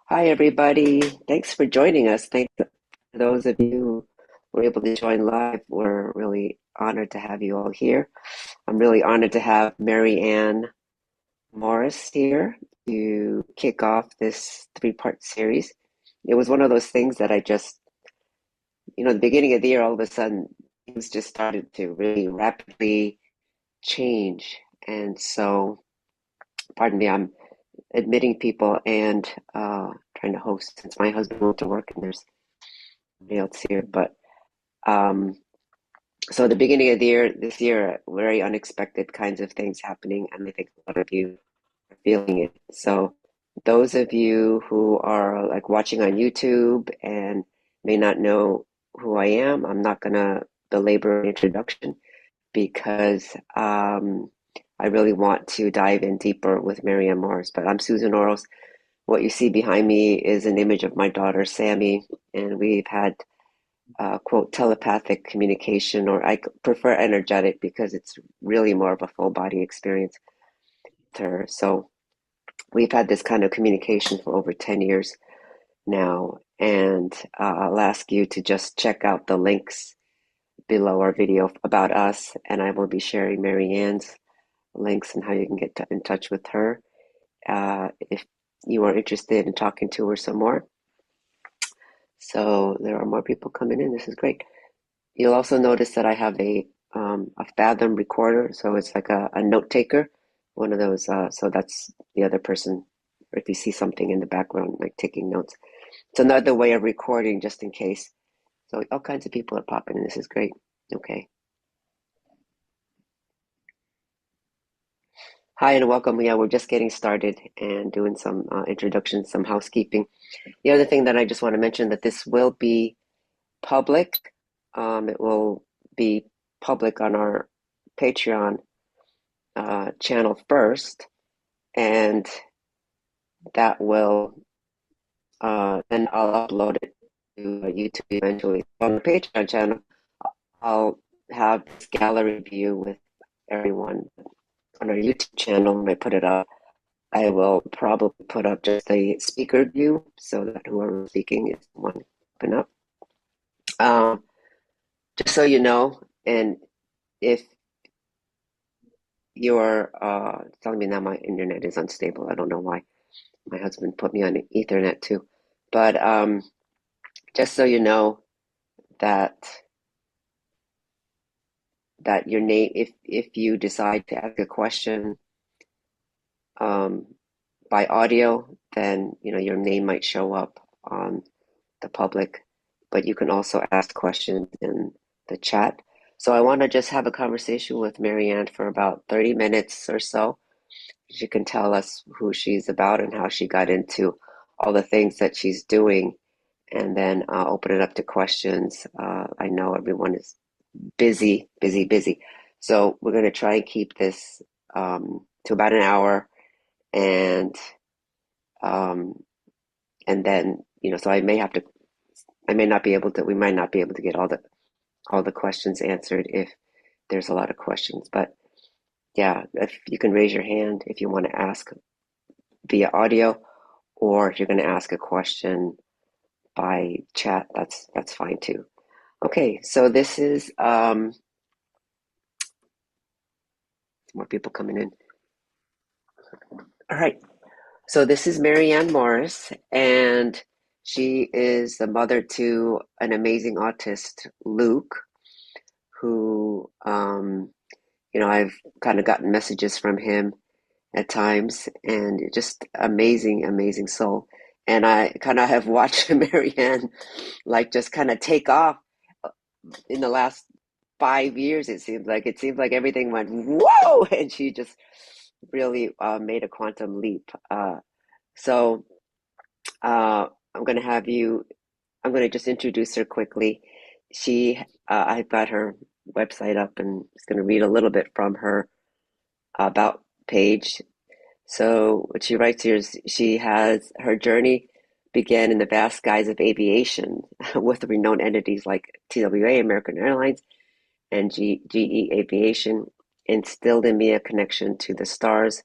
Hi, everybody. Thanks for joining us. Thanks to those of you who were able to join live. We're really honored to have you all here. I'm really honored to have Mary Ann Morris here to kick off this three-part series. It was one of those things that I just, the beginning of the year, all of a sudden, things just started to really rapidly change. And so, pardon me, I'm admitting people and trying to host since my husband went to work and there's nobody else here. But um, so the beginning of the year, this year, very unexpected kinds of things happening, and I think a lot of you are feeling it. So those of you who are like watching on YouTube and may not know who I am, I'm not gonna belabor an introduction because I really want to dive in deeper with Mary Ann Morris. But I'm Susan Oros. What you see behind me is an image of my daughter, Sammy, and we've had quote telepathic communication, or I prefer energetic because it's really more of a full body experience to her. So we've had this kind of communication for over 10 years now. And I'll ask you to just check out the links below our video about us, and I will be sharing Mary Ann's links and how you can get in touch with her if you are interested in talking to her some more. So there are more people coming in. This is great. You'll also notice that I have a Fathom recorder, so it's like a note taker, one of those. So that's the other person. Or if you see something in the background, like taking notes, it's another way of recording just in case. So all kinds of people are popping in. This is great. Okay. Hi and welcome. Yeah, we're just getting started and doing some introductions, some housekeeping. The other thing that I just want to mention that this will be public. It will be public on our Patreon channel first, and that will then I'll upload it to YouTube eventually. On the Patreon channel, I'll have this gallery view with everyone. On our YouTube channel, when I put it up, I will probably put up just a speaker view so that whoever is speaking is the one open up. Um, just so you know, and if you're telling me now my internet is unstable, I don't know why. My husband put me on Ethernet too. But just so you know that your name, if you decide to ask a question um, by audio, then your name might show up on the public, but you can also ask questions in the chat. So I want to just have a conversation with Mary Ann for about 30 minutes or so. She can tell us who she's about and how she got into all the things that she's doing, and then I'll open it up to questions. I know everyone is busy, busy, busy. So we're going to try and keep this to about an hour, and um, then so I may not be able to. We might not be able to get all the questions answered if there's a lot of questions. But yeah, if you can raise your hand if you want to ask via audio, or if you're going to ask a question by chat, that's fine too. Okay, so this is more people coming in. All right. So this is Mary Ann Morris, and she is the mother to an amazing autist, Luke, who, I've kind of gotten messages from him at times, and just amazing, amazing soul. And I kind of have watched Mary Ann like just kind of take off in the last 5 years. It seems like everything went whoa, and she just really made a quantum leap. So I'm going to have you, I'm going to just introduce her quickly. I've got her website up and just going to read a little bit from her about page. So what she writes here is she has her journey began in the vast skies of aviation with renowned entities like TWA, American Airlines, and GE Aviation, instilled in me a connection to the stars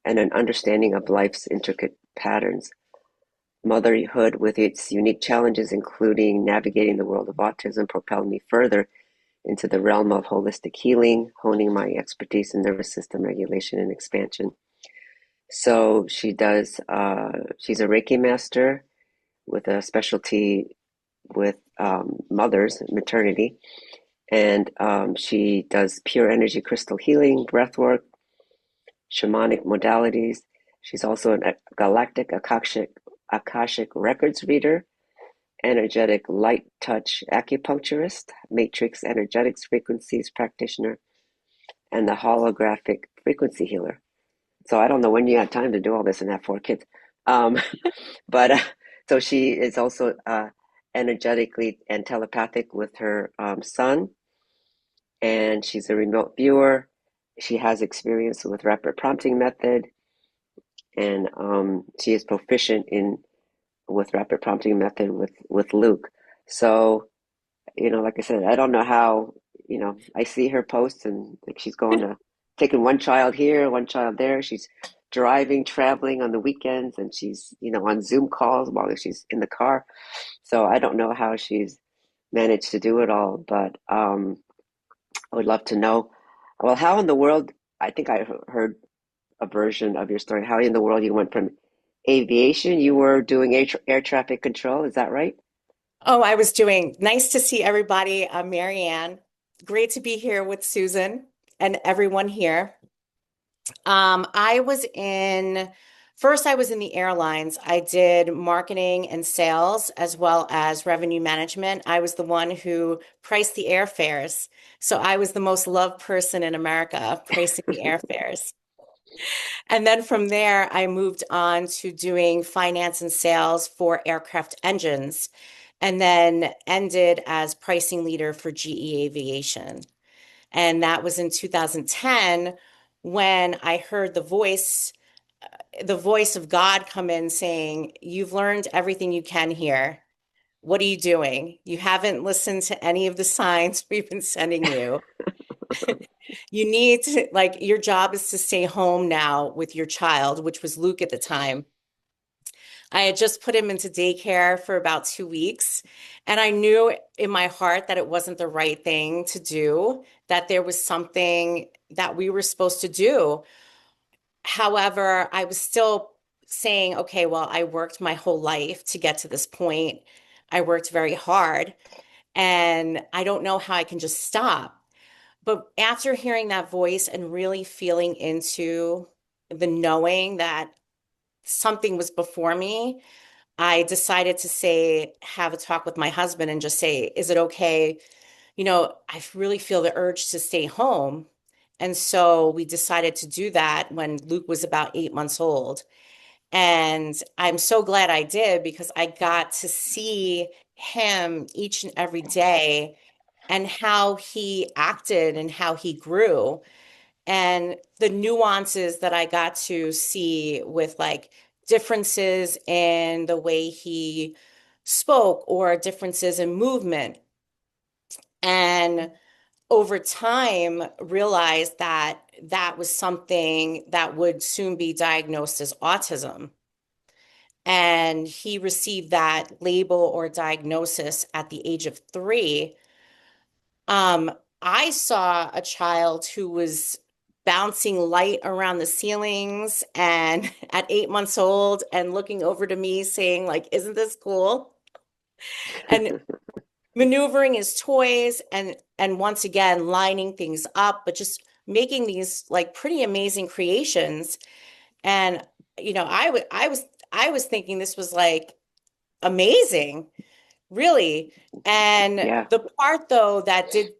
and an understanding of life's intricate patterns. Motherhood, with its unique challenges, including navigating the world of autism, propelled me further into the realm of holistic healing, honing my expertise in nervous system regulation and expansion. So she's a Reiki Master with a specialty with mothers, maternity, and she does pure energy crystal healing, breath work, shamanic modalities. She's also a galactic Akashic records reader, energetic light touch acupuncturist, matrix energetics frequencies practitioner, and the holographic frequency healer. So I don't know when you had time to do all this and have four kids. Um, but so she is also energetically and telepathic with her son, and she's a remote viewer. She has experience with rapid prompting method, and she is proficient in with rapid prompting method with Luke. So like I said, I don't know how. I see her posts and like she's going to taking one child here, one child there. She's driving, traveling on the weekends, and she's on Zoom calls while she's in the car. So I don't know how she's managed to do it all, but I would love to know. Well, how in the world? I think I heard a version of your story. How in the world you went from aviation? You were doing air traffic control. Is that right? Oh, I was doing nice to see everybody. I'm Marianne. Great to be here with Susan and everyone here. I was in First, I was in the airlines. I did marketing and sales as well as revenue management. I was the one who priced the airfares. So I was the most loved person in America pricing the airfares. And then from there, I moved on to doing finance and sales for aircraft engines, and then ended as pricing leader for GE Aviation. And that was in 2010 when I heard the voice of God come in saying, "You've learned everything you can here. What are you doing? You haven't listened to any of the signs we've been sending you. You need to, like, your job is to stay home now with your child," which was Luke at the time. I had just put him into daycare for about 2 weeks, and I knew in my heart that it wasn't the right thing to do, that there was something that we were supposed to do. However, I was still saying, okay, well, I worked my whole life to get to this point. I worked very hard, and I don't know how I can just stop. But after hearing that voice and really feeling into the knowing that something was before me, I decided to have a talk with my husband and just say, is it okay? I really feel the urge to stay home. And so we decided to do that when Luke was about 8 months old. And I'm so glad I did because I got to see him each and every day and how he acted and how he grew and the nuances that I got to see with like differences in the way he spoke or differences in movement. And over time, realized that that was something that would soon be diagnosed as autism. And he received that label or diagnosis at the age of 3. Um, I saw a child who was bouncing light around the ceilings and at 8 months old and looking over to me saying, like, isn't this cool? And maneuvering his toys and once again lining things up, but just making these like pretty amazing creations. And I was thinking this was like amazing, really. And Yeah. the part though that did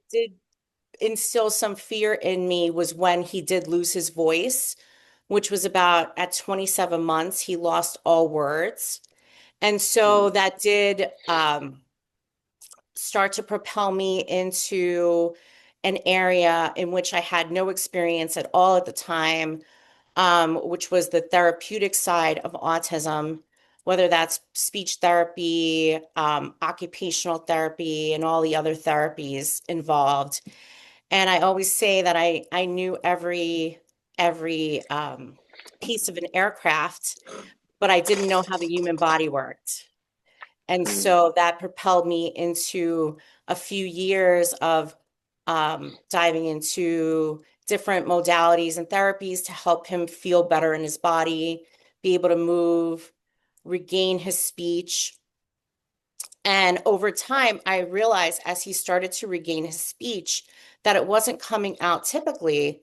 instill some fear in me was when he did lose his voice, which was about at 27 months, he lost all words. And so Mm. that did start to propel me into an area in which I had no experience at all at the time, which was the therapeutic side of autism, whether that's speech therapy, occupational therapy, and all the other therapies involved. And I always say that I knew every piece of an aircraft, but I didn't know how the human body worked. And Mm. so that propelled me into a few years of diving into different modalities and therapies to help him feel better in his body, be able to move, regain his speech. And over time, I realized as he started to regain his speech that it wasn't coming out typically.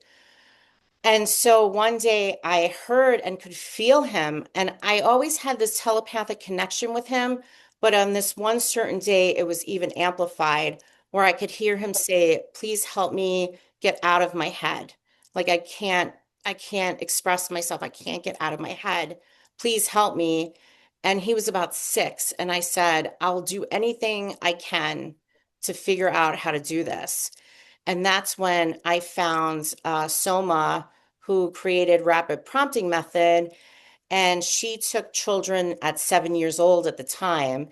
And so one day I heard and could feel him, and I always had this telepathic connection with him. But on this one certain day, it was even amplified where I could hear him say, "Please help me get out of my head. Like I can't express myself. I can't get out of my head. Please help me." And he was about 6. And I said, "I'll do anything I can to figure out how to do this." And that's when I found Soma, who created rapid prompting method, and she took children at 7 years old at the time.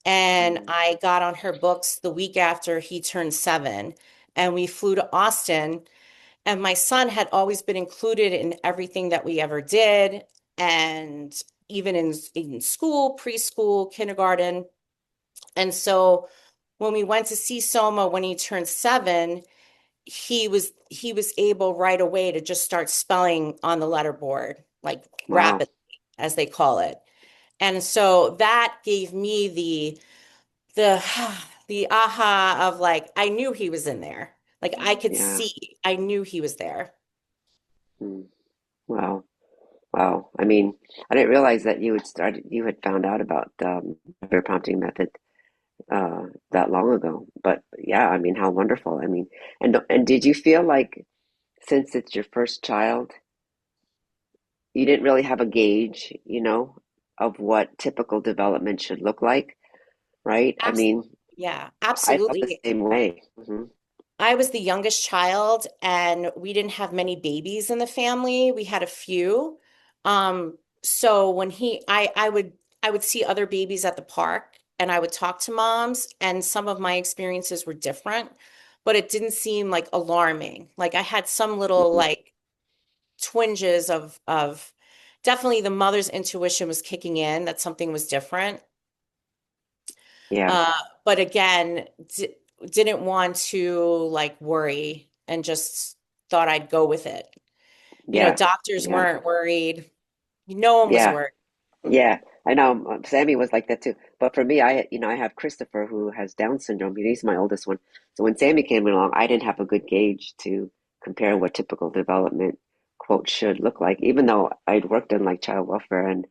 And Mm. I got on her books the week after he turned 7, and we flew to Austin. And my son had always been included in everything that we ever did, and even in school, preschool, kindergarten. And so when we went to see Soma when he turned 7, he was able right away to just start spelling on the letterboard, like Wow. rapidly, as they call it. And so that gave me the the aha of like I knew he was in there. Like I could Yeah. see, I knew he was there. Mm. Wow. Wow. I mean, I didn't realize that you had found out about the prompting method that long ago. But yeah, I mean, how wonderful. I mean, and did you feel like since it's your first child, you didn't really have a gauge, of what typical development should look like, right? I Abs- mean, yeah, I felt the absolutely. same way. I was the youngest child, and we didn't have many babies in the family. We had a few. So when I would see other babies at the park, and I would talk to moms, and some of my experiences were different, but it didn't seem like alarming. Like I had some little Hmm. like twinges of definitely the mother's intuition was kicking in that something was different. Yeah. Uh, but again, didn't want to like worry and just thought I'd go with it. You know, Yeah. doctors Yeah. weren't worried. No one was Yeah. worried. Yeah, I know. Sammy was like that too. But for me, I have Christopher who has Down syndrome. He's my oldest one. So when Sammy came along, I didn't have a good gauge to compare what typical development quote should look like, even though I'd worked in like child welfare and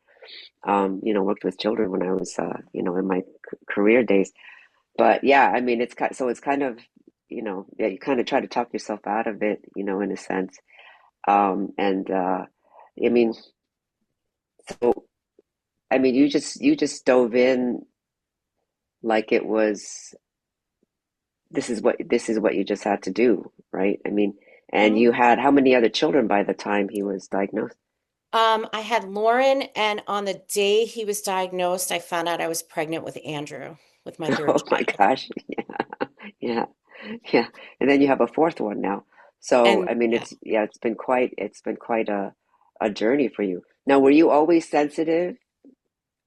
worked with children when I was in my career days. But yeah, I mean, it's kind of, yeah, you kind of try to talk yourself out of it, in a sense. And I mean, so I mean, you just dove in like it was this is what you just had to do, right? I mean, and Mhm. you had how many other children by the time he was diagnosed? I had Lauren, and on the day he was diagnosed, I found out I was pregnant with Andrew, with my third Oh my child. gosh. Yeah. Yeah. Yeah. And then you have a fourth one now. So, And I mean, yeah, it's been quite a journey for you. Now, were you always sensitive,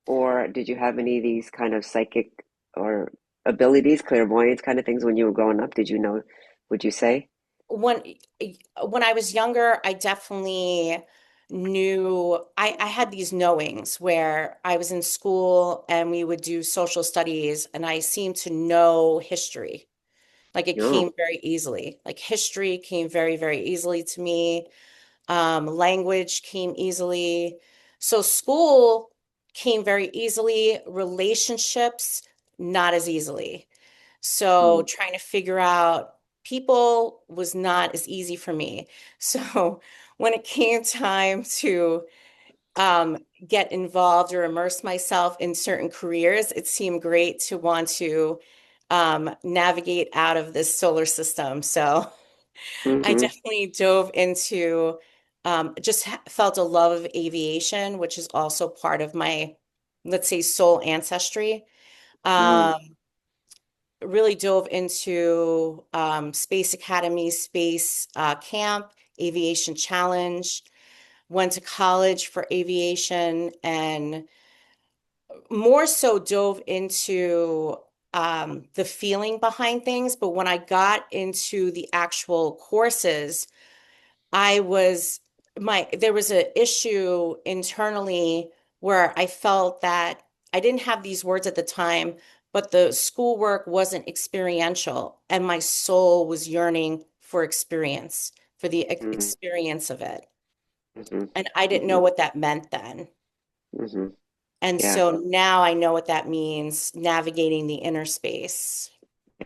or did you have any of these kind of psychic or abilities, clairvoyance kind of things when you were growing up? Did you know, would you say? when when I was younger, I definitely knew I had these knowings where I was in school and we would do social studies, and I seemed to know history. Like it came No. very easily. Like history came very, very easily to me. Language came easily. So school came very easily. Relationships, not as easily. So Mm. trying to figure out people was not as easy for me. So when it came time to get involved or immerse myself in certain careers, it seemed great to want to navigate out of this solar system. So I Hmm. definitely dove into just felt a love of aviation, which is also part of my, let's say, soul ancestry. Mm. Um, really dove into Space Academy, Space Camp, Aviation Challenge. went to college for aviation, and more so dove into the feeling behind things. But when I got into the actual courses, I was there was an issue internally where I felt that I didn't have these words at the time, but the schoolwork wasn't experiential, and my soul was yearning for experience, for the Mm-hmm. experience of it. Mm-hmm. And I didn't know Mm-hmm. what that meant then. Mm-hmm. And Yeah. so now I know what that means, navigating the inner space.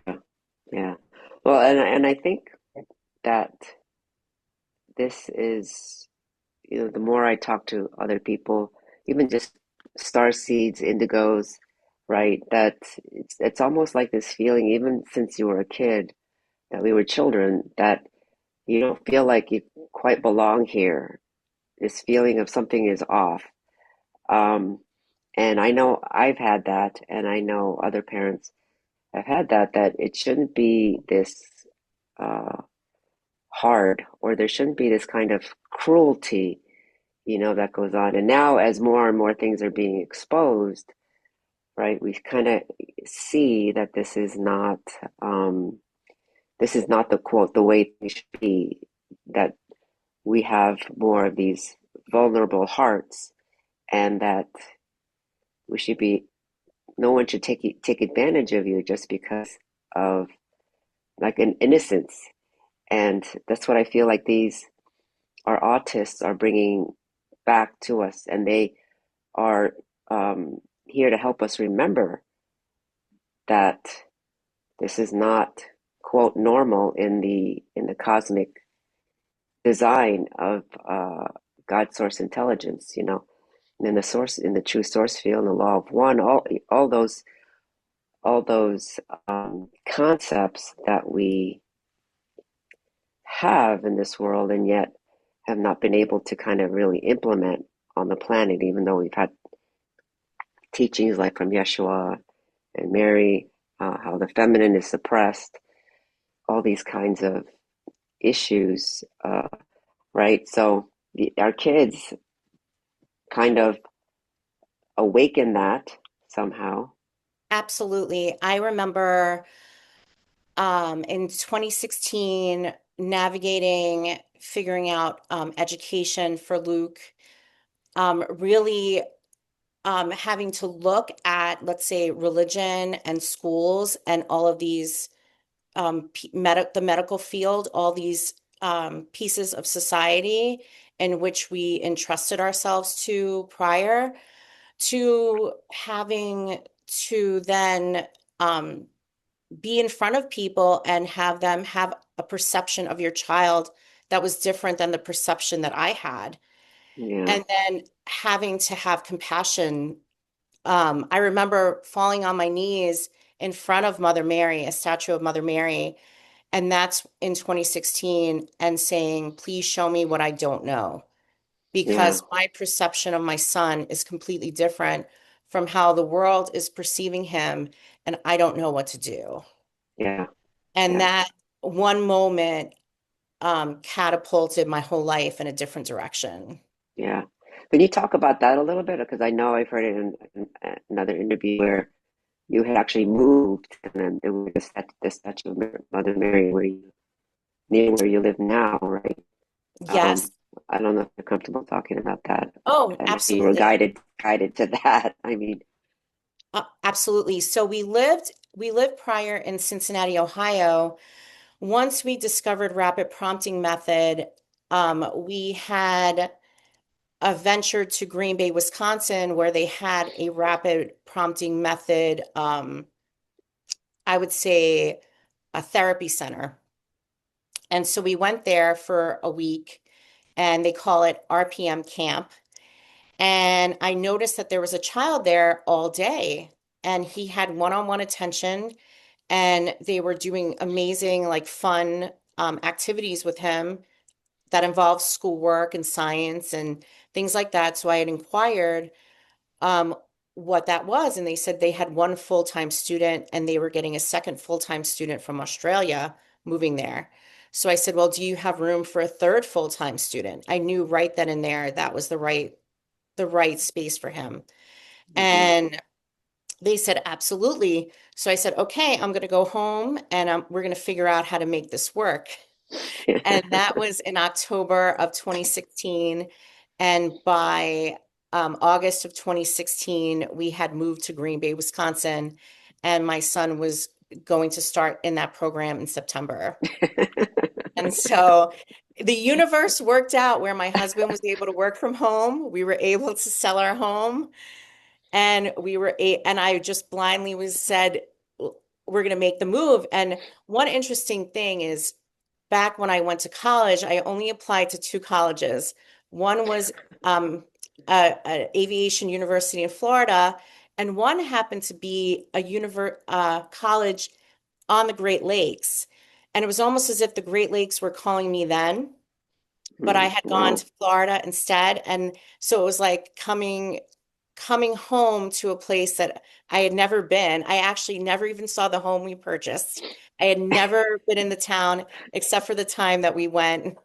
Yeah. Yeah. Well, and I think that this is, the more I talk to other people, even just star seeds, indigos, right? That it's almost like this feeling, even since you were a kid, that we were children, that you don't feel like you quite belong here. This feeling of something is off. Um, and I know I've had that, and I know other parents have had that, that it shouldn't be this uh, hard, or there shouldn't be this kind of cruelty, that goes on. And now, as more and more things are being exposed, right, we kind of see that this is not the quote, the way things should be, that we have more of these vulnerable hearts, and that we should be, no one should take advantage of you just because of like an innocence. And that's what I feel like these our autists are bringing back to us, and they are here to help us remember that this is not quote normal in the cosmic design of God source intelligence, and in the source, in the true source field, and the law of one, all those concepts that we have in this world, and yet have not been able to kind of really implement on the planet, even though we've had teachings like from Yeshua and Mary, how the feminine is suppressed, all these kinds of issues, right? So our kids kind of awaken that somehow. Absolutely. I remember in 2016 navigating, figuring out education for Luke, really having to look at, let's say, religion and schools and all of these the medical field, all these pieces of society in which we entrusted ourselves to prior to having to then be in front of people and have them have a perception of your child that was different than the perception that I had. Yeah, And then having to have compassion. I remember falling on my knees in front of Mother Mary, a statue of Mother Mary, and that's in 2016, and saying, please show me what I don't know, yeah, because my perception of my son is completely different from how the world is perceiving him, and I don't know what to do. yeah, And yeah, that one moment catapulted my whole life in a different direction. yeah. Can you talk about that a little bit? Because I know I've heard it in another interview where you had actually moved, and then there was the statue of Mother Mary near where you live now, right? Yes. Um, I don't know if you're comfortable talking about that, Oh, and if you were absolutely. guided to that. I mean, Absolutely. So we lived prior in Cincinnati, Ohio. Once we discovered rapid prompting method, we had a venture to Green Bay, Wisconsin, where they had a rapid prompting method, I would say a therapy center. And so we went there for a week, and they call it RPM camp. And I noticed that there was a child there all day, and he had one-on-one attention, and they were doing amazing, like fun activities with him that involved schoolwork and science and things like that. So I had inquired um, what that was, and they said they had one full-time student, and they were getting a second full-time student from Australia moving there. So I said, well, do you have room for a third full-time student? I knew right then and there that was the right space for him. Hmm. And they said, absolutely. So I said, okay, I'm going to go home and we're going to figure out how to make this work. And that was in October of 2016. And by August of 2016, we had moved to Green Bay, Wisconsin, and my son was going to start in that program in September. And so the universe worked out where my husband was able to work from home. We were able to sell our home, and I just blindly was said, we're going to make the move. And one interesting thing is back when I went to college, I only applied to two colleges. One was a aviation university in Florida, and one happened to be a college on the Great Lakes. And it was almost as if the Great Lakes were calling me then, but I had gone Wow. to Florida instead. And so it was like coming home to a place that I had never been. I actually never even saw the home we purchased. I had never been in the town except for the time that we went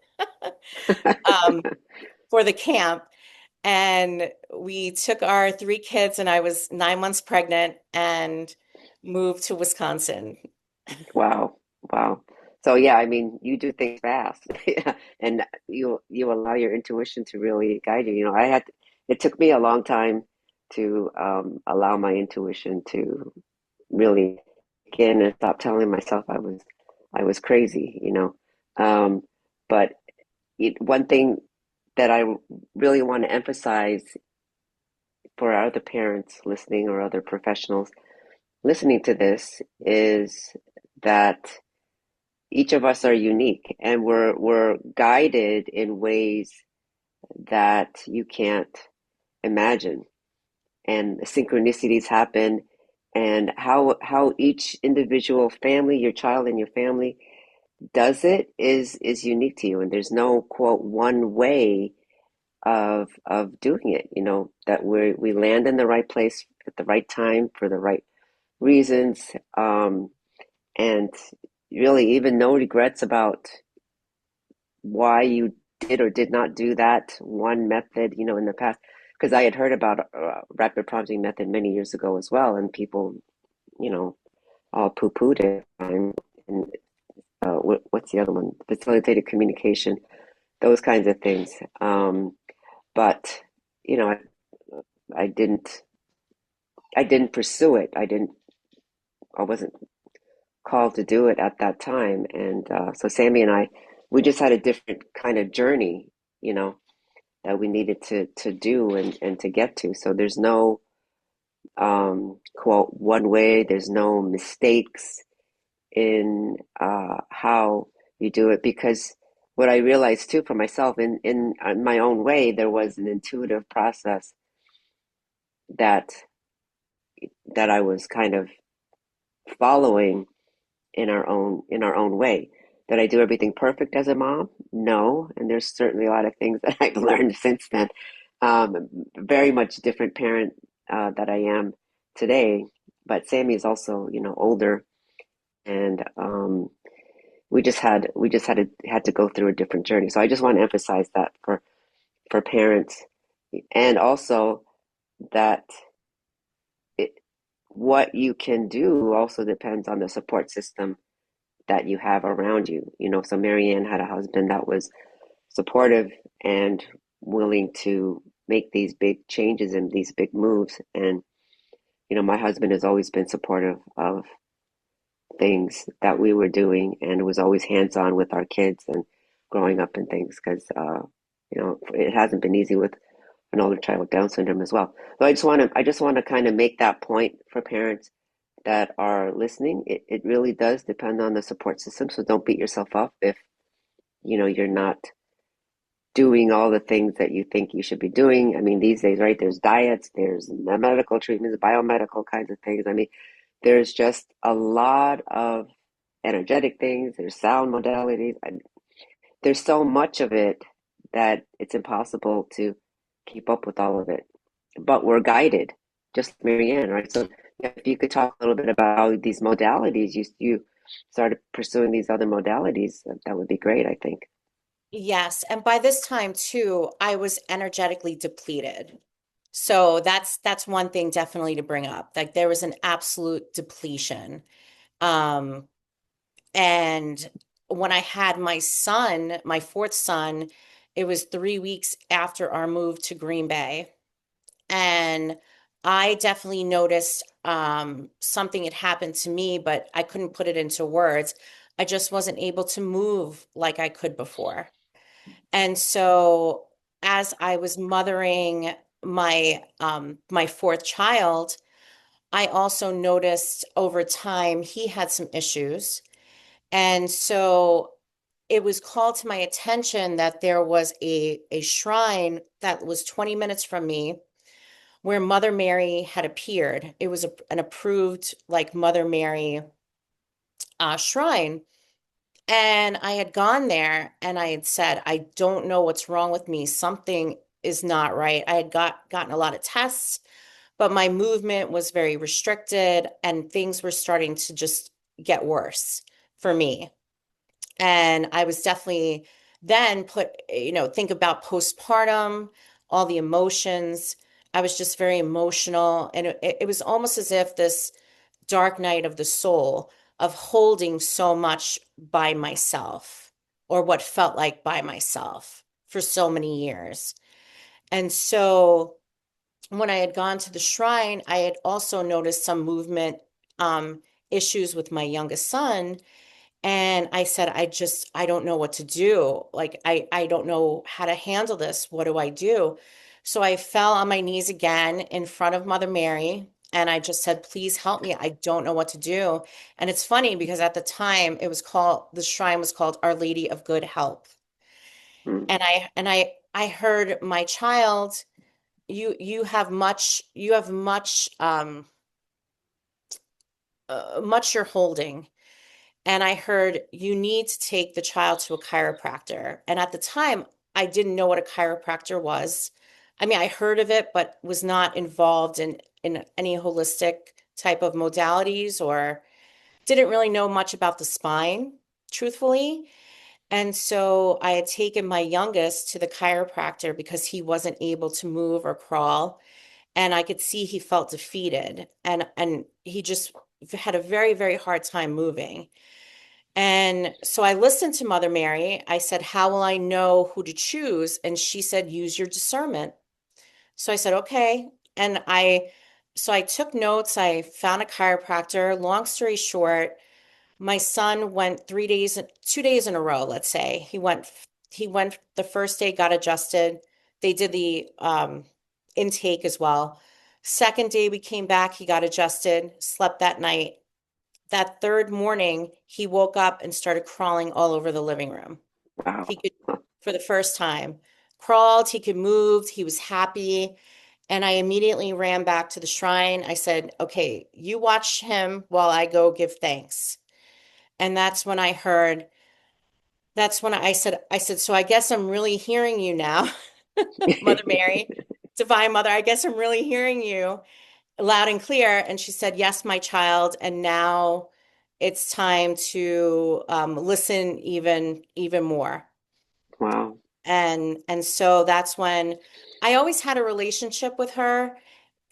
um, for the camp. And we took our three kids, and I was 9 months pregnant and moved to Wisconsin. Wow. Wow. So yeah, I mean, you do things fast. Yeah. And you allow your intuition to really guide you. You know, it took me a long time to allow my intuition to really kick in and stop telling myself I was crazy, you know. But one thing that I really want to emphasize for our other parents listening or other professionals listening to this is that each of us are unique and we're guided in ways that you can't imagine, and synchronicities happen, and how each individual family, your child and your family does it is unique to you, and there's no quote one way of doing it, you know, that we land in the right place at the right time for the right reasons, and really even no regrets about why you did or did not do that one method, you know, in the past. Because I had heard about rapid prompting method many years ago as well, and people, you know, all poo-pooed it. And what's the other one? Facilitated communication, those kinds of things. But you know, I didn't, I didn't pursue it. I wasn't called to do it at that time. And so Sammy and I, we just had a different kind of journey, you know, that we needed to do and to get to. So there's no quote one way. There's no mistakes in how you do it, because what I realized too for myself in my own way, there was an intuitive process that I was kind of following in our own way. Did I do everything perfect as a mom? No, and there's certainly a lot of things that I've learned since then. Very much different parent that I am today, but Sammy is also, you know, older, and we just had to go through a different journey. So I just want to emphasize that for parents, and also that it, what you can do also depends on the support system that you have around you. You know, so Marianne had a husband that was supportive and willing to make these big changes and these big moves. And, you know, my husband has always been supportive of things that we were doing and was always hands on with our kids and growing up and things, because, you know, it hasn't been easy with an older child with Down syndrome as well. So I just want to kind of make that point for parents that are listening. It really does depend on the support system. So don't beat yourself up if, you know, you're not doing all the things that you think you should be doing. I mean, these days, right, there's diets, there's medical treatments, biomedical kinds of things. I mean, there's just a lot of energetic things, there's sound modalities. There's so much of it that it's impossible to keep up with all of it. But we're guided, just like Marianne, right? So if you could talk a little bit about how these modalities, you started pursuing these other modalities, that would be great, I think. Yes, and by this time too, I was energetically depleted. So that's one thing definitely to bring up. Like there was an absolute depletion. Um, and when I had my son, my fourth son, it was 3 weeks after our move to Green Bay. And I definitely noticed something had happened to me, but I couldn't put it into words. I just wasn't able to move like I could before. And so as I was mothering my fourth child, I also noticed over time he had some issues. And so it was called to my attention that there was a shrine that was 20 minutes from me where Mother Mary had appeared. It was an approved like Mother Mary shrine. And I had gone there and I had said, I don't know what's wrong with me. Something is not right. I had gotten a lot of tests, but my movement was very restricted and things were starting to just get worse for me. And I was definitely then think about postpartum, all the emotions. I was just very emotional. And it was almost as if this dark night of the soul of holding so much by myself or what felt like by myself for so many years. And so when I had gone to the shrine, I had also noticed some movement issues with my youngest son. And I said, I don't know what to do. Like, I don't know how to handle this. What do I do? So I fell on my knees again in front of Mother Mary. And I just said, please help me. I don't know what to do. And it's funny because at the time the shrine was called Our Lady of Good Help. Mm. And I heard my child, you have much you're holding. And I heard you need to take the child to a chiropractor. And at the time, I didn't know what a chiropractor was. I mean, I heard of it, but was not involved in any holistic type of modalities or didn't really know much about the spine, truthfully. And so I had taken my youngest to the chiropractor because he wasn't able to move or crawl. And I could see he felt defeated and he just had a very, very hard time moving. And so I listened to Mother Mary. I said, how will I know who to choose? And she said, use your discernment. So I said, okay. So I took notes. I found a chiropractor. Long story short, my son went 3 days, 2 days in a row, let's say. He went the first day, got adjusted. They did the intake as well. Second day we came back, he got adjusted, slept that night. That third morning, he woke up and started crawling all over the living room. He Wow. could, for the first time, crawled, he could move, he was happy. And I immediately ran back to the shrine. I said, okay, you watch him while I go give thanks. And that's when I said, so I guess I'm really hearing you now, Mother Mary, Divine Mother. I guess I'm really hearing you loud and clear. And she said, yes, my child. And now it's time to listen even more. Wow. And so that's when I always had a relationship with her.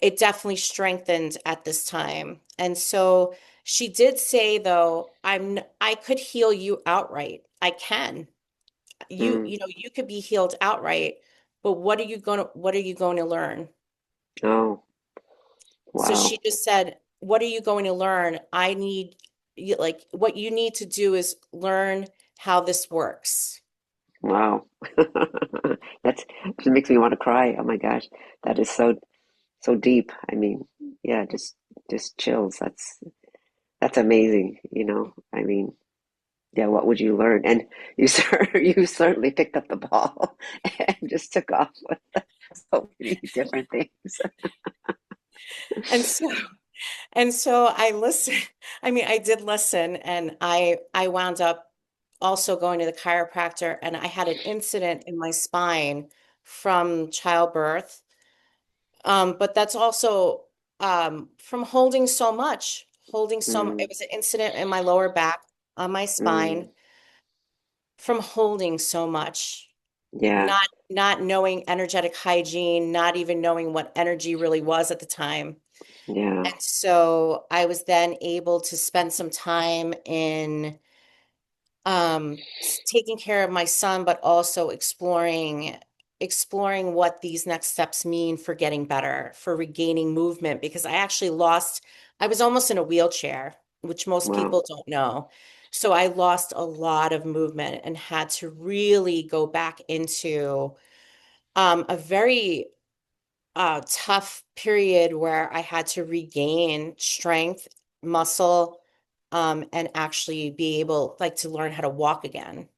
It definitely strengthened at this time. And so she did say, though, I could heal you outright. I can. You Mm. you know, you could be healed outright, but what are you going to learn? Oh, So she wow. just said, what are you going to learn? Like, what you need to do is learn how this works. Wow. That's It makes me want to cry. Oh my gosh. That is so deep. I mean, yeah, just chills. That's amazing, you know. I mean, yeah, what would you learn? And you certainly picked up the ball and just took off with so many different things. And so and so I listened. I mean, I did listen, and I wound up also going to the chiropractor, and I had an incident in my spine from childbirth. But that's also from holding so much, holding so, Mm, it was an incident in my lower back on my spine mm, from holding so much, yeah, not knowing energetic hygiene, not even knowing what energy really was at the time. yeah, And so I was then able to spend some time in taking care of my son, but also exploring what these next steps mean for getting better, for regaining movement, because I was almost in a wheelchair, which most wow, people don't know. So I lost a lot of movement and had to really go back into a very tough period where I had to regain strength, muscle, and actually be able like to learn how to walk again.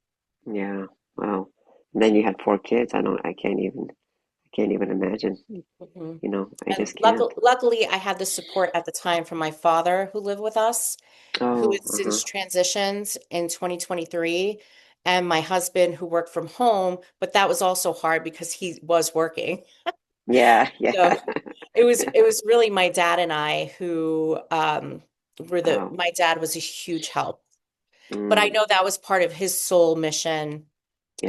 yeah, wow. And then you had 4 kids. I can't even imagine. Mhm. You know, I And just can't. luckily, I had the support at the time from my father who lived with us, who Oh, has uh-huh. since transitioned in 2023, and my husband who worked from home, but that was also hard because he was working. Yeah, So yeah. it was really my dad and I who Wow. my dad was a huge help. But I Mm, know that was part of his soul mission,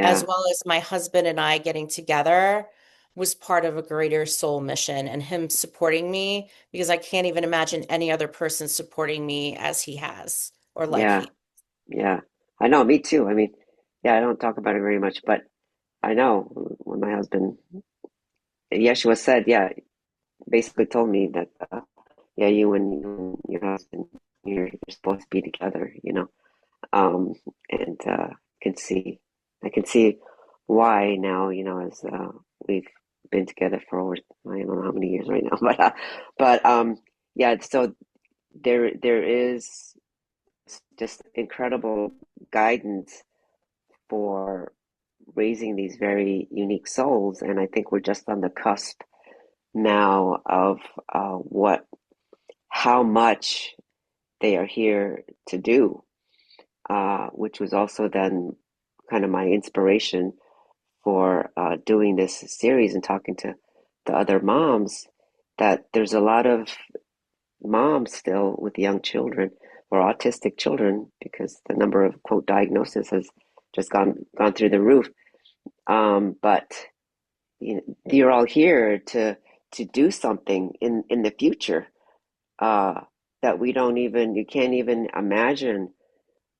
as yeah, well as my husband and I getting together was part of a greater soul mission and him supporting me because I can't even imagine any other person supporting me as he has or like yeah, he. yeah. I know, me too. I mean, yeah, I don't talk about it very much, but I know when my husband, Yeshua said, yeah, basically told me that, yeah, you and your husband, you're supposed to be together, you know. Um, and can see, I can see why now, you know, as we've been together for over, I don't know how many years right now, but yeah, so there is just incredible guidance for raising these very unique souls, and I think we're just on the cusp now of what how much they are here to do, which was also then kind of my inspiration for doing this series and talking to the other moms. That there's a lot of moms still with young children or autistic children because the number of quote diagnoses has just gone through the roof. But you know, you're all here to do something in the future uh, that we don't even you can't even imagine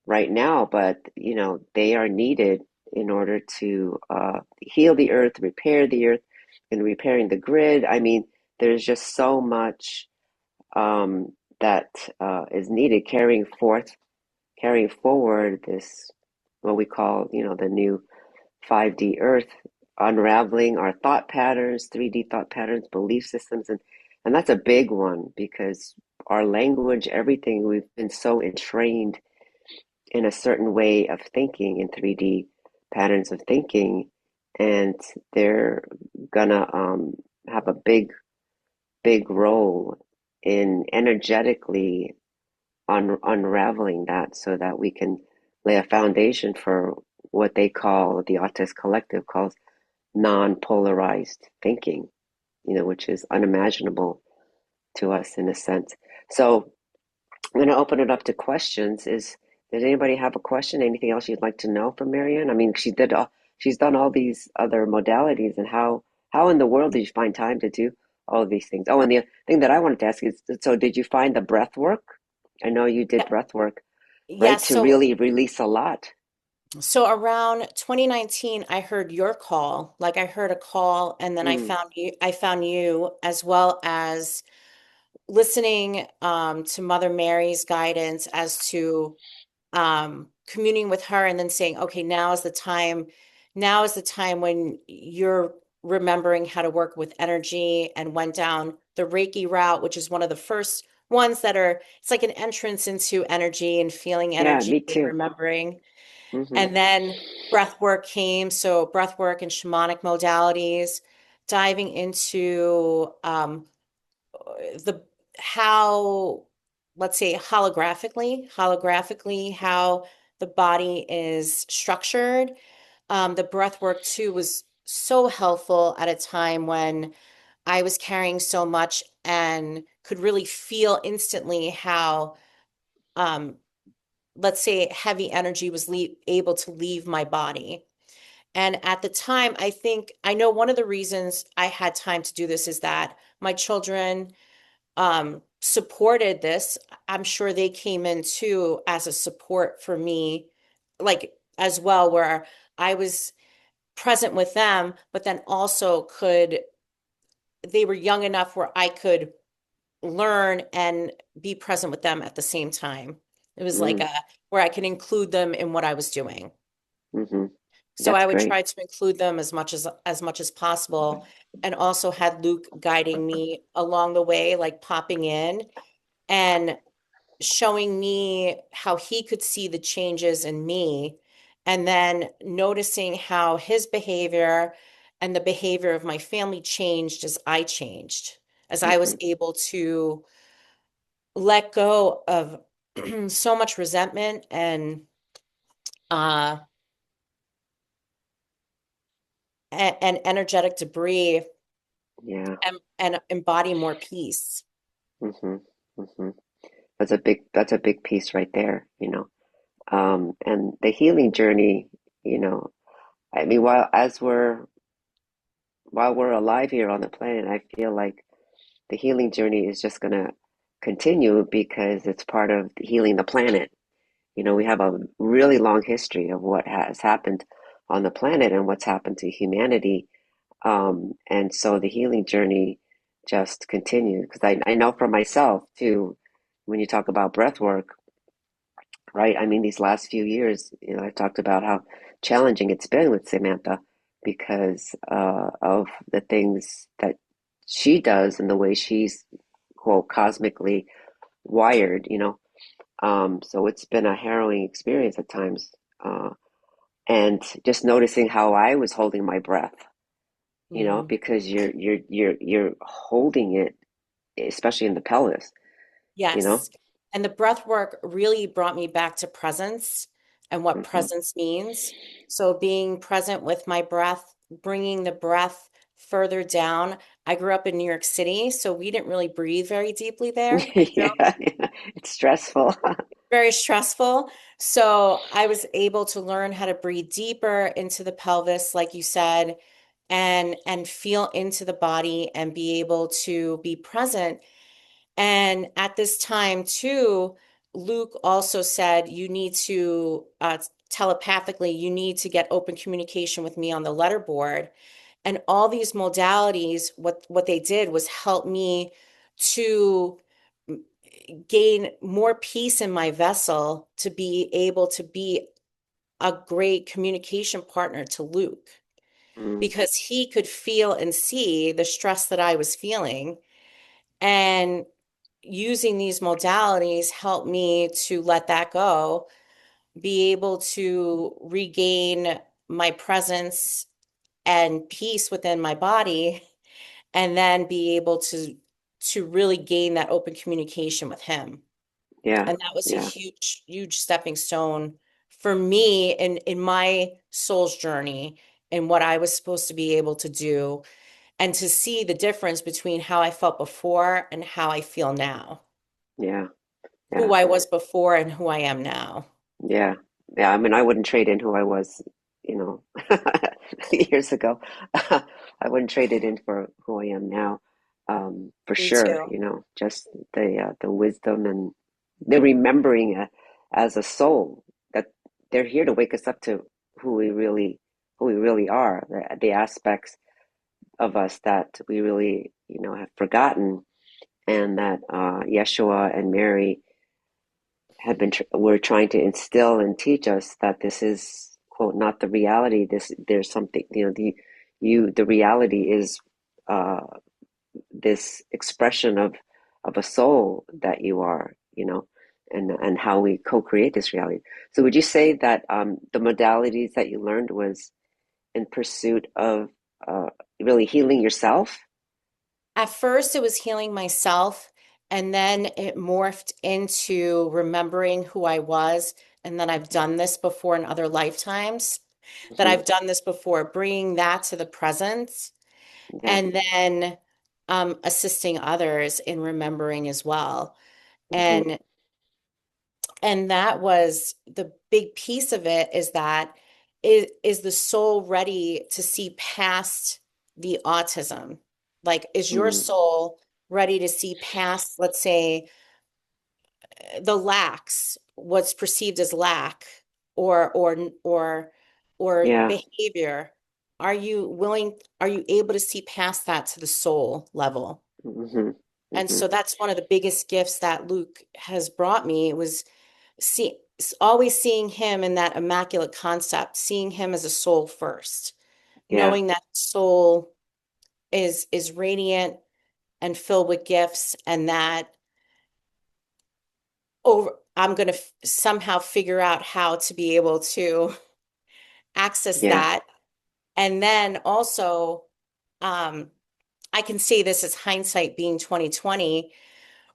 right now. But you know they are needed in order to heal the earth, repair the earth, and repairing the grid. I mean, there's just so much um, that is needed carrying forward this what we call you know the new 5D Earth, unraveling our thought patterns, 3D thought patterns, belief systems, and that's a big one because our language, everything, we've been so entrained in a certain way of thinking in 3D patterns of thinking, and they're gonna have a big role in energetically unraveling that so that we can lay a foundation for what they call the Autist Collective calls non-polarized thinking, you know, which is unimaginable to us in a sense. So I'm going to open it up to questions. Does anybody have a question? Anything else you'd like to know from Marianne? I mean, she's done all these other modalities, and how in the world did you find time to do all of these things? Oh, and the thing that I wanted to ask is, so did you find the breath work? I know you did Yeah, breath work, yeah, right, to really release a lot. so around 2019 I heard your call. Like I heard a call and then Mm, I found you as well as listening to Mother Mary's guidance as to communing with her and then saying, okay, now is the time when you're remembering how to work with energy and went down the Reiki route, which is one of the first ones it's like an entrance into energy and feeling yeah, energy me and too. remembering. Hmm. And then breath work came. So breath work and shamanic modalities, diving into the how let's say holographically how the body is structured. The breath work too was so helpful at a time when I was carrying so much and could really feel instantly how, um, let's say, heavy energy was able to leave my body. And at the time, I think I know one of the reasons I had time to do this is that my children supported this. I'm sure they came in too as a support for me, like as well, where I was present with them, but then also they were young enough where I could learn and be present with them at the same time. It was like Mm, a where I could include them in what I was doing. mm-hmm. So That's I would great. try to include them as much as possible, and also had Luke guiding me along the way, like popping in and showing me how he could see the changes in me, and then noticing how his behavior and the behavior of my family changed as I changed, as I was Mm-hmm. able to let go of so much resentment uh and energetic debris, Yeah. and embody more peace. Mm-hmm. Mm-hmm. That's a big piece right there, and the healing journey, you know, I mean, while we're alive here on the planet, I feel like the healing journey is just gonna continue because it's part of healing the planet. We have a really long history of what has happened on the planet and what's happened to humanity. And so the healing journey just continues because I know for myself too, when you talk about breath work, right? I mean, these last few years, I talked about how challenging it's been with Samantha because of the things that she does and the way she's, quote, cosmically wired. So it's been a harrowing experience at times. And just noticing how I was holding my breath, Mhm. because you're holding it, especially in the pelvis, you know. Yes. And the breath work really brought me back to presence and what Hmm. presence means. So being present with my breath, bringing the breath further down. I grew up in New York City, so we didn't really breathe very deeply there. I Yeah, yeah, it's stressful. very stressful. So I was able to learn how to breathe deeper into the pelvis, like you said, and feel into the body and be able to be present. And at this time too, Luke also said you need to telepathically, you need to get open communication with me on the letterboard. And all these modalities, what they did was help me to gain more peace in my vessel to be able to be a great communication partner to Luke, Mm, because he could feel and see the stress that I was feeling. And using these modalities helped me to let that go, be able to regain my presence and peace within my body, and then be able to really gain that open communication with him. yeah, And that was a yeah, huge, huge stepping stone for me in my soul's journey and what I was supposed to be able to do, and to see the difference between how I felt before and how I feel now, yeah, who yeah. I was before and who I am now. Yeah. Yeah. I mean, I wouldn't trade in who I was, years ago. I wouldn't trade it in for who I am now. For Me sure, too. just the wisdom and the remembering as a soul that they're here to wake us up to who we really are, the aspects of us that we really, have forgotten, and that Yeshua and Mary were trying to instill and teach us that this is, quote, not the reality. There's something, the reality is uh this expression of a soul that you are, and how we co-create this reality. So would you say that the modalities that you learned was in pursuit of uh really healing yourself? At first, it was healing myself, and then it morphed into remembering who I was, and that I've done this before in other lifetimes, that Hmm. I've done this before, bringing that to the present. Yeah. And then assisting others in remembering as well. Hmm. And that was the big piece of it, is that is the soul ready to see past the autism? Like, is your Mm. soul ready to see past, let's say, the lacks, what's perceived as lack, or or Yeah. behavior? Are you willing, are you able to see past that to the soul level? Hmm. And Hmm. so that's one of the biggest gifts that Luke has brought me, was see always seeing him in that immaculate concept, seeing him as a soul first, Yeah. knowing that soul is radiant and filled with gifts, and that over I'm going to somehow figure out how to be able to access Yeah. that. And then also, um, I can say this as hindsight being 2020,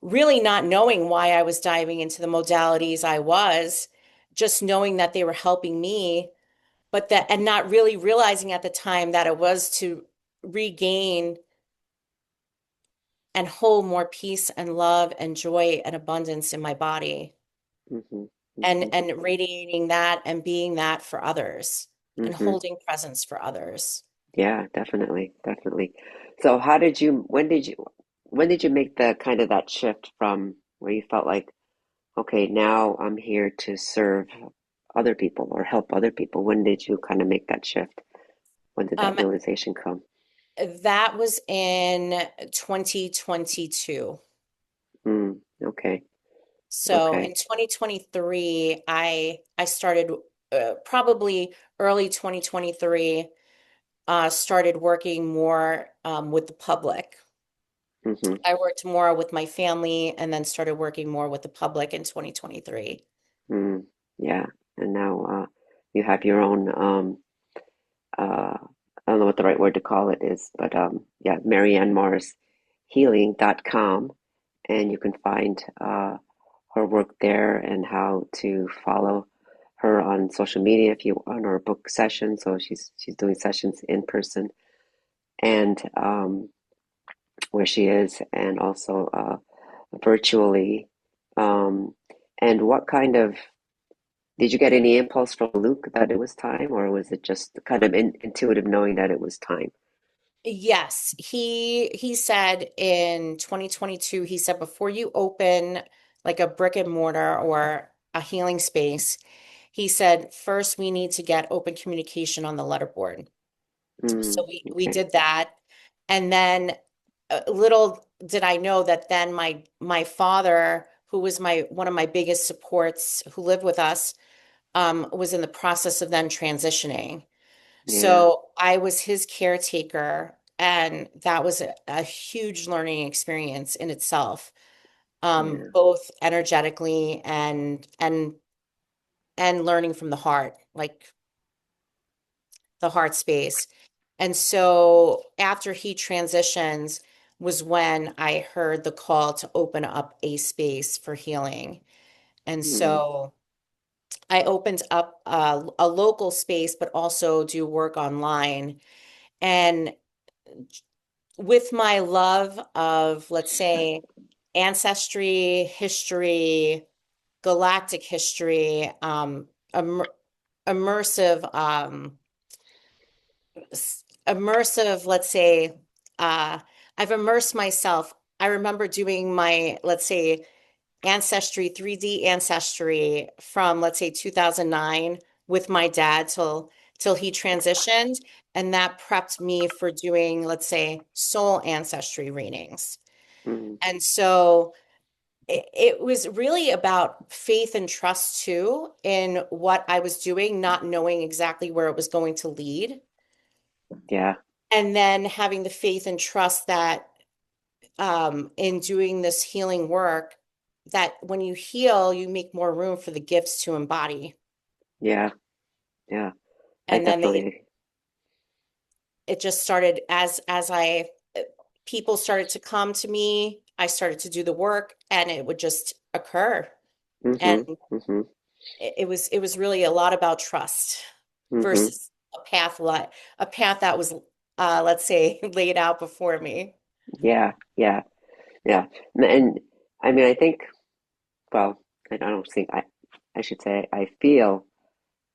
really not knowing why I was diving into the modalities I was, just knowing that they were helping me, but that, and not really realizing at the time that it was to regain and hold more peace and love and joy and abundance in my body, Hmm. and Hmm. radiating that and being that for others and Hmm. holding presence for others. Yeah, definitely, definitely. So how did you, when did you make the kind of that shift from where you felt like, okay, now I'm here to serve other people or help other people? When did you kind of make that shift? When did that Um, realization come? that was in 2022. Mm, okay, So okay. in 2023, I started, probably early 2023, started working more with the public. Hmm. I worked more with my family and then started working more with the public in 2023. Mm, yeah. And now you have your own I don't know what the right word to call it is, but yeah, Marianne Morris Healing.com, and you can find her work there and how to follow her on social media if you on her book session. So she's doing sessions in person and where she is, and also virtually. Um, and what kind of did you get any impulse from Luke that it was time, or was it just kind of intuitive knowing that it was time? Yes, he said in 2022, he said, before you open like a brick and mortar or a healing space, he said, first we need to get open communication on the letterboard. So Mm, we okay. did that. And then, little did I know that then my father, who was my one of my biggest supports, who lived with us, was in the process of then transitioning. Yeah. So I was his caretaker, and that was a huge learning experience in itself, Yeah. both energetically and learning from the heart, like the heart space. And so after he transitions was when I heard the call to open up a space for healing. And Mm, so I opened up a local space, but also do work online. And with my love of, let's say, ancestry, history, galactic history, immer immersive, immersive, let's say, uh, I've immersed myself. I remember doing my, let's say, ancestry, 3D ancestry from, let's say, 2009 with my dad till he transitioned. And that prepped me for doing, let's say, soul ancestry readings. mm, And so it was really about faith and trust too in what I was doing, not knowing exactly where it was going to lead. yeah. And then having the faith and trust that, in doing this healing work, that when you heal, you make more room for the gifts to embody. Yeah. Yeah. I And then definitely. it just started as people started to come to me, I started to do the work, and it would just occur. And Mm-hmm. Mm-hmm. it was really a lot about trust Mm-hmm. versus a path that was, let's say, laid out before me. Yeah, yeah, yeah. And I mean, I think, well, I don't think I should say I feel,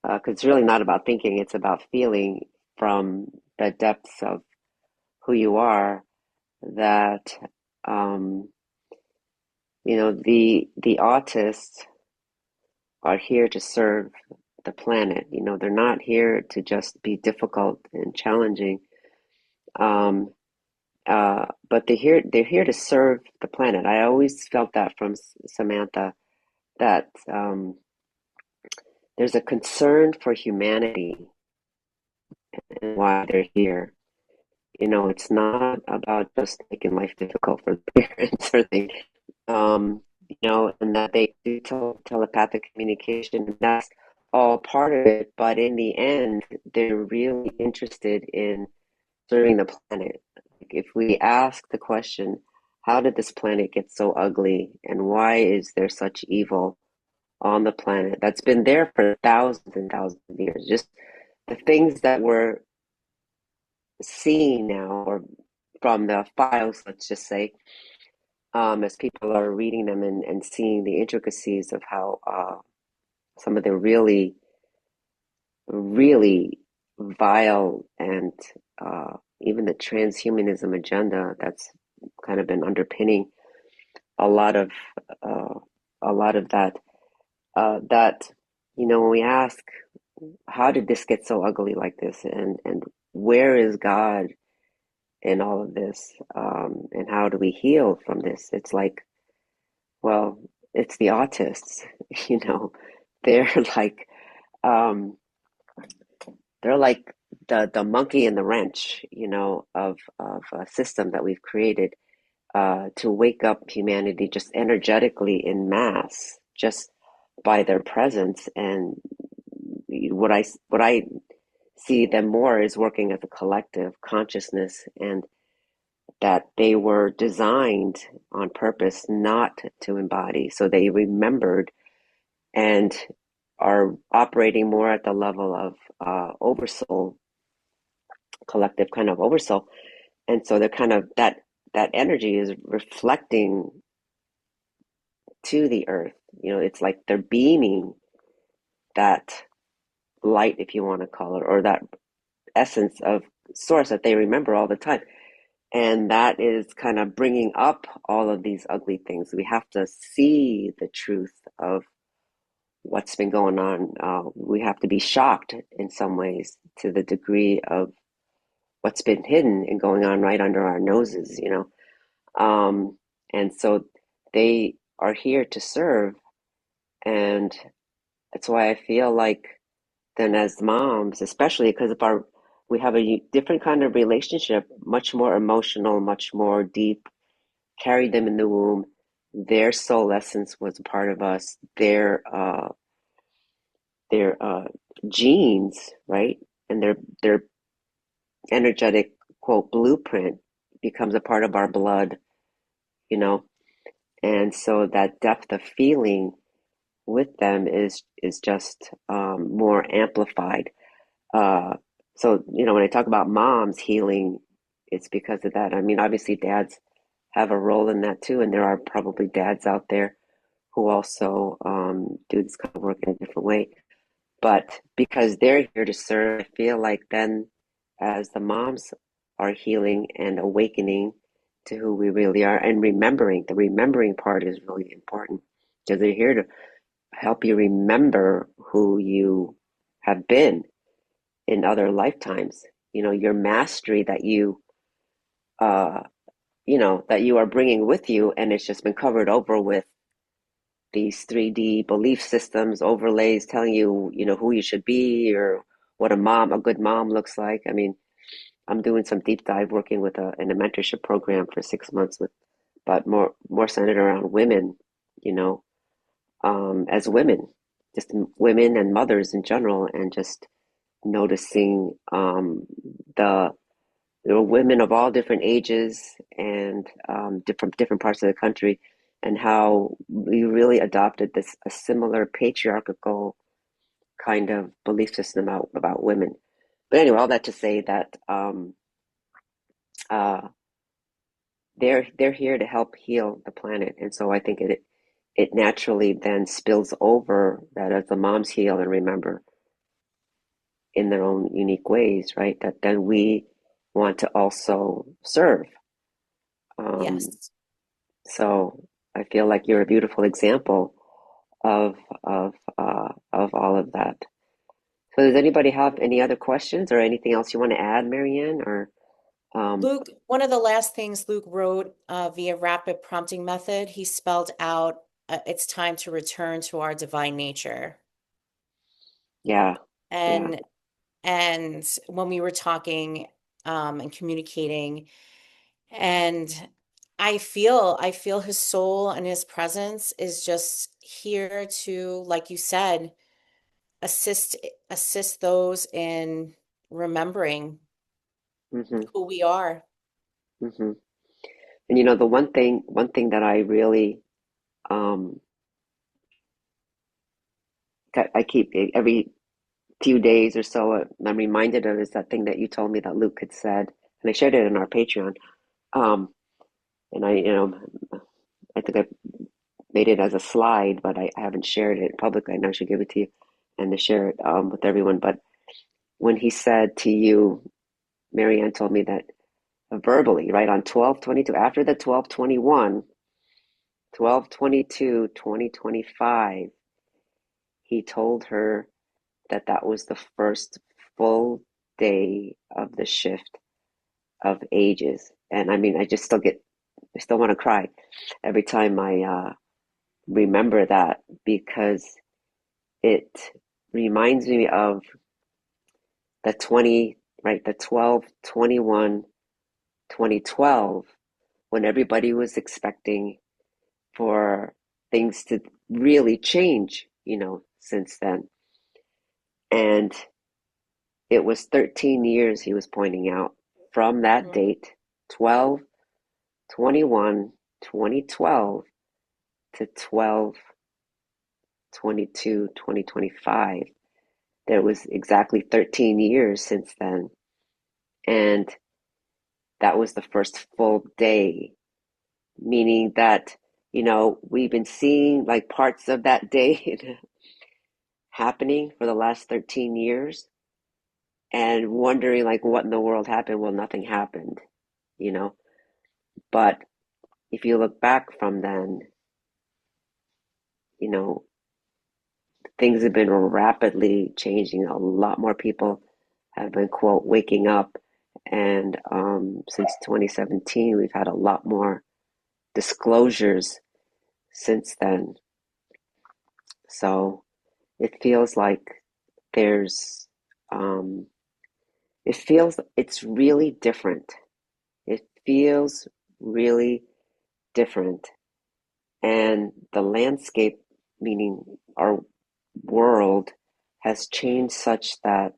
because it's really not about thinking, it's about feeling from the depths of who you are that, um, the autists are here to serve the planet. They're not here to just be difficult and challenging. Um, but they're here to serve the planet. I always felt that from Samantha, that there's a concern for humanity and why they're here. It's not about just making life difficult for the parents or things. And that they do telepathic communication. That's all part of it. But in the end, they're really interested in serving the planet. Like, if we ask the question, how did this planet get so ugly, and why is there such evil on the planet that's been there for thousands and thousands of years? Just the things that we're seeing now, or from the files, let's just say, as people are reading them and seeing the intricacies of how some of the really, really vile and even the transhumanism agenda that's kind of been underpinning a lot of uh, that. That when we ask, how did this get so ugly like this, and where is God in all of this, and how do we heal from this? It's like, well, it's the autists, you know, they're like, um, they're like the monkey in the wrench, of a system that we've created to wake up humanity just energetically in mass, just by their presence. And what I see them more is working as a collective consciousness, and that they were designed on purpose not to embody. So they remembered and are operating more at the level of oversoul, collective kind of oversoul. And so they're kind of that energy is reflecting to the earth. It's like they're beaming that light, if you want to call it, or that essence of source that they remember all the time. And that is kind of bringing up all of these ugly things. We have to see the truth of what's been going on. We have to be shocked in some ways to the degree of what's been hidden and going on right under our noses. And so they are here to serve. And that's why I feel like, then as moms, especially because of we have a different kind of relationship, much more emotional, much more deep, carried them in the womb. Their soul essence was a part of us. Their genes, right, and their energetic quote blueprint becomes a part of our blood, you know. And so that depth of feeling with them is just more amplified. Uh, so when I talk about moms healing, it's because of that. I mean, obviously, dads have a role in that too, and there are probably dads out there who also do this kind of work in a different way. But because they're here to serve, I feel like then, as the moms are healing and awakening to who we really are, and remembering, the remembering part is really important, because they're here to help you remember who you have been in other lifetimes. Your mastery uh, that you are bringing with you, and it's just been covered over with these 3D belief systems, overlays telling you, who you should be, or what a good mom looks like. I mean, I'm doing some deep dive working with in a mentorship program for 6 months but more centered around women, you know, as women, just women and mothers in general, and just noticing the women of all different ages and different parts of the country, and how we really adopted this a similar patriarchal kind of belief system about women. But anyway, all that to say that uh, they're here to help heal the planet. And so I think it naturally then spills over that as the moms heal and remember in their own unique ways, right? That then we want to also serve. Um, Yes. so I feel like you're a beautiful example of of all of that. So does anybody have any other questions or anything else you want to add, Marianne? Or um, Luke, one of the last things Luke wrote via rapid prompting method, he spelled out it's time to return to our divine nature. yeah, yeah, And when we were talking and communicating, and I feel his soul and his presence is just here to, like you said, assist assist those in remembering hmm who we are. hmm And the one thing that I really um, I keep every few days or so, I'm reminded of is that thing that you told me that Luke had said, and I shared it in our Patreon. Um, and I think I made it as a slide, but I haven't shared it publicly. I know I should give it to you and to share it with everyone. But when he said to you, Marianne told me that verbally, right on 12/22, after the 12/21, 12/22, 2025, he told her that that was the first full day of the shift of ages. And I mean, I still want to cry every time I remember that because it reminds me of the 20, right, the 12/21, 2012, when everybody was expecting for things to really change, since then. And it was 13 years, he was pointing out, from that Mhm. date, 12/21, 2012 to 12/22, 2025. There was exactly 13 years since then. And that was the first full day, meaning that, we've been seeing like parts of that day happening for the last 13 years and wondering like what in the world happened. Well, nothing happened, you know. But if you look back from then, you know, things have been rapidly changing. A lot more people have been, quote, waking up. And since 2017, we've had a lot more disclosures since then. So it feels like there's, um, it feels it's really different. It feels really different. And the landscape, meaning our world, has changed such that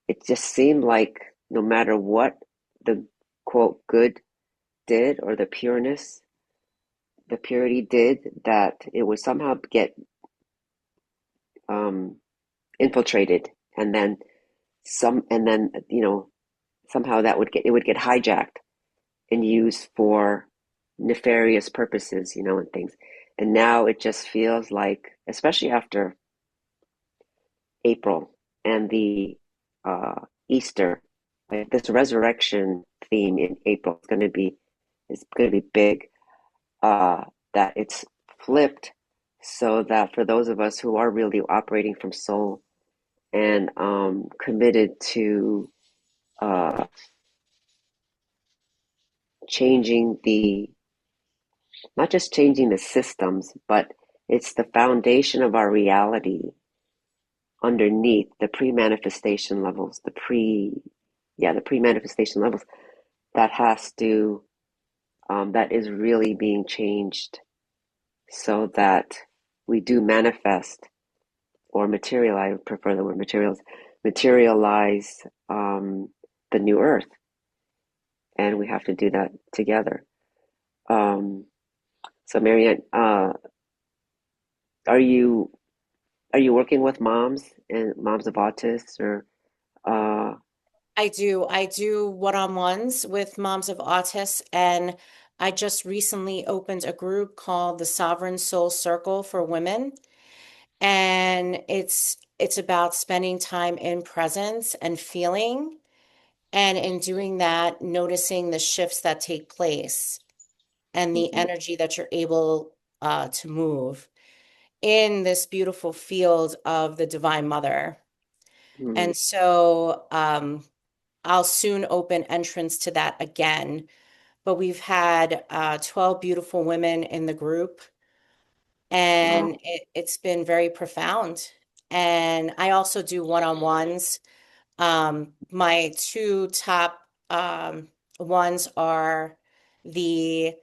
it just seemed like no matter what the quote good did or the purity did, that it would somehow get um, infiltrated, and then somehow it would get hijacked and used for nefarious purposes, and things. And now it just feels like, especially after April and the uh, Easter, like this resurrection theme in April is going to be big. Uh, that it's flipped so that for those of us who are really operating from soul and committed to uh, changing not just changing the systems, but it's the foundation of our reality underneath the pre-manifestation levels, the pre-manifestation levels that has to, that is really being changed so that we do manifest or materialize, I prefer the word materialize the new earth. And we have to do that together. Um, so Marianne, are you are you working with moms and moms of autists or uh I do. I do one-on-ones with moms of autists, and I just recently opened a group called the Sovereign Soul Circle for Women. And it's about spending time in presence and feeling, and in doing that, noticing the shifts that take place and the Hmm. energy that you're able to move in this beautiful field of the Divine Mother. Hmm. And so I'll soon open entrance to that again. But we've had 12 beautiful women in the group, Wow. and it's been very profound. And I also do one-on-ones. My two top ones are the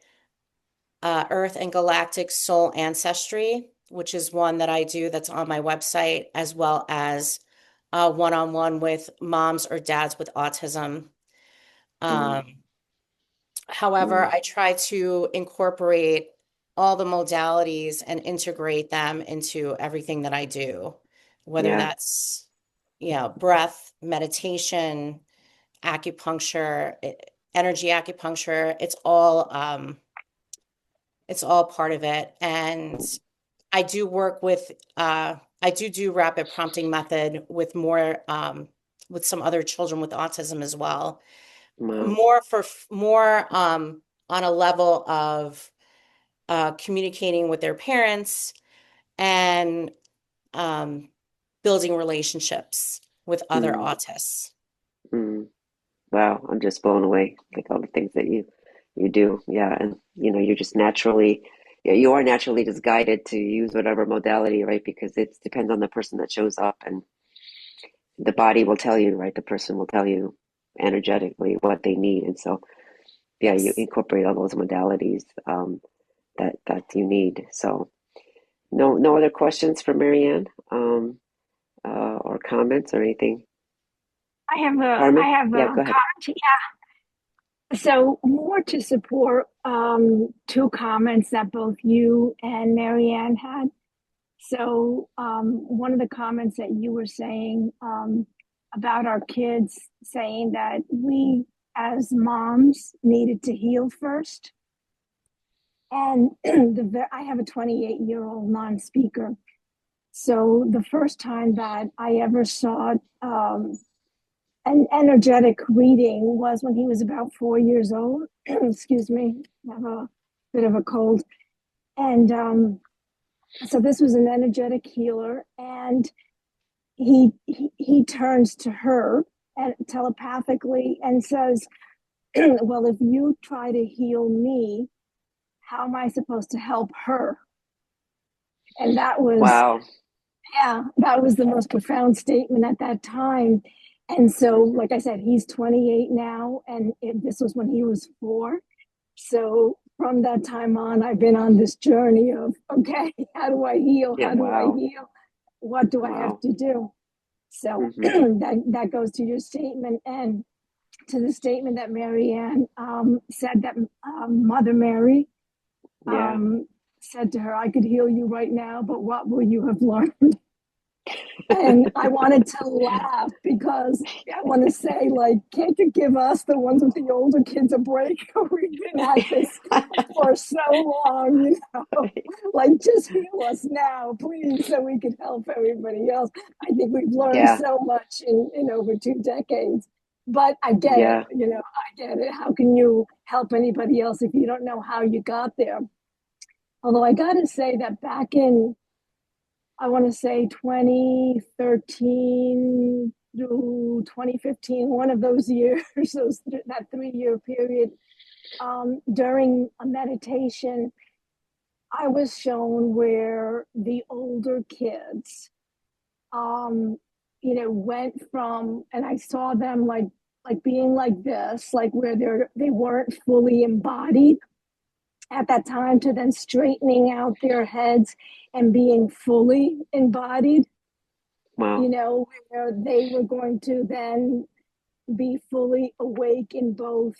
Earth and Galactic Soul Ancestry, which is one that I do that's on my website, as well as one-on-one with moms or dads with autism. Mm. Um, However, Mm. I try to incorporate all the modalities and integrate them into everything that I do, whether Yeah. that's, breath, meditation, acupuncture, energy acupuncture. It's all part of it. And I do work with, I do rapid prompting method with with some other children with autism as well. Wow. More on a level of communicating with their parents and um, building relationships with other Mm. autists. Mm. Wow. I'm just blown away, like all the things that you do. Yeah, and you're just naturally, yeah, you are naturally just guided to use whatever modality, right? Because it depends on the person that shows up, and the body will tell you, right? The person will tell you energetically what they need, and so yeah, you Yes. incorporate all those modalities that you need. So no other questions for Marianne, or comments or anything. I Carmen, have yeah, a go ahead. comment. Yeah. So more to support two comments that both you and Marianne had. So one of the comments that you were saying about our kids saying that we as moms needed to heal first. And I have a 28-year-old non-speaker. So the first time that I ever saw an energetic reading was when he was about 4 years old. Excuse me, I have a bit of a cold. And so this was an energetic healer, and he turns to her and telepathically and says, "Well, if you try to heal me, how am I supposed to help her?" And that was, Wow. yeah, that was the most profound statement at that time. And so, Hmm. like I said, he's 28 now, and this was when he was 4. So from that time on, I've been on this journey of, okay, how do I heal? Yeah. How do I Wow. heal? What do I have Wow. to do? So Hmm. that goes to your statement and to the statement that Marianne said that Mother Mary Yeah. said to her, "I could heal you right now, but what will you have learned?" And I wanted to laugh because I want to say, like, can't you give us, the ones with the older kids, a break? We've been at this for so long, like, just heal us now, please, so we can help everybody else. I think we've learned Yeah. so much in over 2 decades. But I get it, Yeah. I get it. How can you help anybody else if you don't know how you got there? Although I got to say that back in, I want to say 2013 through 2015, one of those years, that 3 year period, during a meditation, I was shown where the older kids, um, went from, and I saw them like being like this, like where they weren't fully embodied at that time, to then straightening out their heads and being fully embodied, Wow. where they were going to then be fully awake in both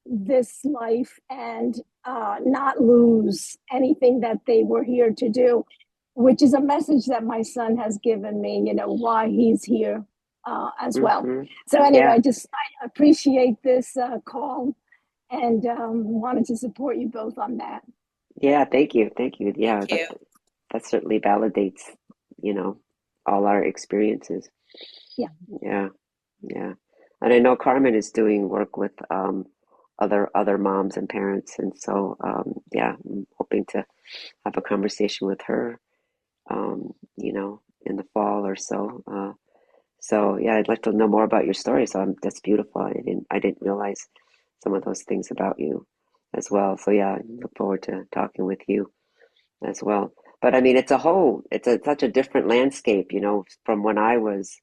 this life and not lose anything that they were here to do, which is a message that my son has given me, why he's here. as well. Hmm. So anyway, Yeah. I appreciate this call and wanted to support you both on that. Yeah. Thank you. Thank you. Thank Yeah. you. That certainly validates, you know, all our experiences. Yeah. Yeah. Yeah. And I know Carmen is doing work with other moms and parents, and so yeah, I'm hoping to have a conversation with her, in the fall or so. So yeah, I'd like to know more about your story. So that's beautiful. I didn't realize some of those things about you as well. So yeah, I look forward to talking with you as well. But I mean, such a different landscape, from when I was,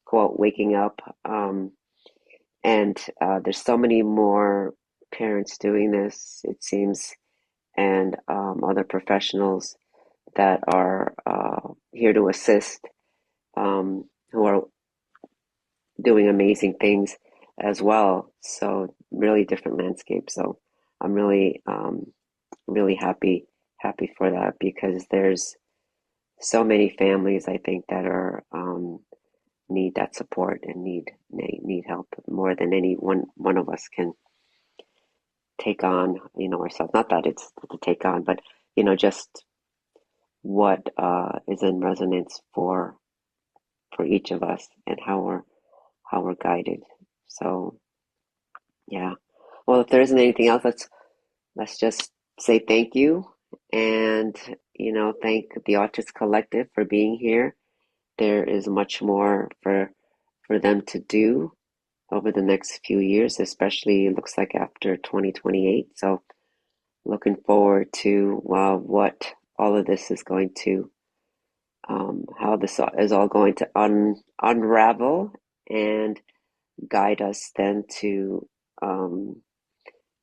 quote, waking up. And there's so many more parents doing this, it seems, and other professionals that are here to assist, who are doing amazing things as well. So really different landscape. So I'm really happy for that, because there's so many families, I think, that are need that support and need help more than any one of us can take on, ourselves. Not that it's to take on, but just what is in resonance for each of us, and how we're guided. So yeah. Well, if there isn't anything else, let's just say thank you, and thank the Autist Collective for being here. There is much more for them to do over the next few years, especially it looks like after 2028. So looking forward to what all of this is going to, how this is all going to unravel and guide us then to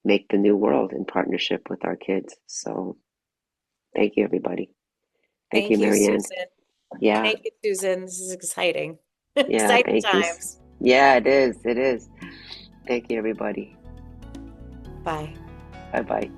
make the new world in partnership with our kids. So thank you, everybody. Thank you, Thank you, Marianne. Susan. Yeah, Thank you, Susan. This is exciting. yeah, Exciting thank you. times. Yeah, it is. It is. Thank you, everybody. Bye. Bye bye.